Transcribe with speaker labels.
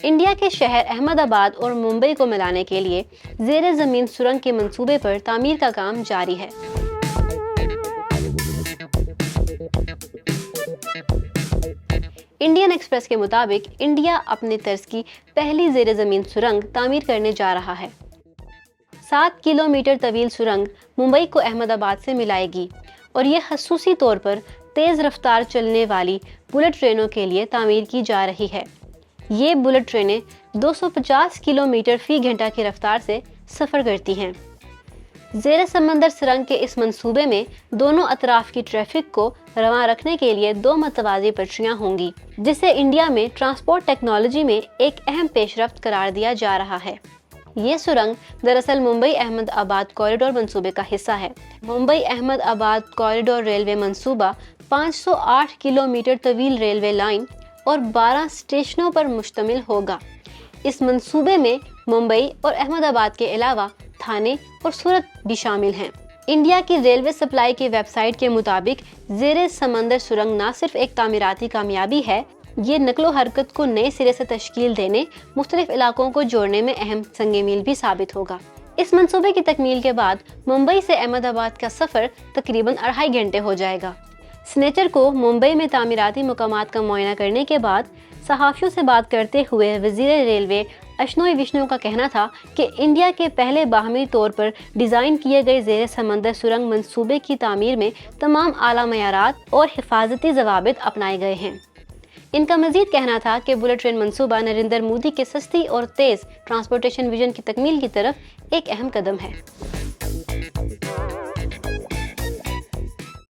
Speaker 1: India کے شہر احمد آباد اور ممبئی کو ملانے کے لیے زیر زمین سرنگ کے منصوبے پر تعمیر کا کام جاری ہے۔ انڈین ایکسپریس کے مطابق انڈیا اپنی طرز کی پہلی زیر زمین سرنگ تعمیر کرنے جا رہا ہے۔ 7 کلومیٹر طویل سرنگ ممبئی کو احمد آباد سے ملائے گی اور یہ خصوصی طور پر تیز رفتار چلنے والی بلٹ ٹرینوں کے لیے تعمیر کی جا رہی ہے۔ یہ بلٹ ٹرینیں 250 کلومیٹر فی گھنٹہ کی رفتار سے سفر کرتی ہیں۔ زیر سمندر سرنگ کے اس منصوبے میں دونوں اطراف کی ٹریفک کو رواں رکھنے کے لیے 2 متوازی پٹریاں ہوں گی، جسے انڈیا میں ٹرانسپورٹ ٹیکنالوجی میں ایک اہم پیش رفت قرار دیا جا رہا ہے۔ یہ سرنگ دراصل ممبئی احمد آباد کوریڈور منصوبے کا حصہ ہے۔ ممبئی احمد آباد کوریڈور ریلوے منصوبہ 508 کلومیٹر طویل ریلوے لائن اور 12 اسٹیشنوں پر مشتمل ہوگا۔ اس منصوبے میں ممبئی اور احمد آباد کے علاوہ تھانے اور سورت بھی شامل ہیں۔ انڈیا کی ریلوے سپلائی کی ویب سائٹ کے مطابق زیر سمندر سرنگ نہ صرف ایک تعمیراتی کامیابی ہے، یہ نقل و حرکت کو نئے سرے سے تشکیل دینے، مختلف علاقوں کو جوڑنے میں اہم سنگ میل بھی ثابت ہوگا۔ اس منصوبے کی تکمیل کے بعد ممبئی سے احمد آباد کا سفر تقریباً 2.5 گھنٹے ہو جائے گا۔ سنیچر کو ممبئی میں تعمیراتی مقامات کا معائنہ کرنے کے بعد صحافیوں سے بات کرتے ہوئے وزیر ریلوے اشنوئی وشنو کا کہنا تھا کہ انڈیا کے پہلے باہمی طور پر ڈیزائن کیے گئے زیر سمندر سرنگ منصوبے کی تعمیر میں تمام اعلیٰ معیارات اور حفاظتی ضوابط اپنائے گئے ہیں۔ ان کا مزید کہنا تھا کہ بلٹ ٹرین منصوبہ نریندر مودی کے سستی اور تیز ٹرانسپورٹیشن ویژن کی تکمیل کی طرف ایک اہم قدم ہے۔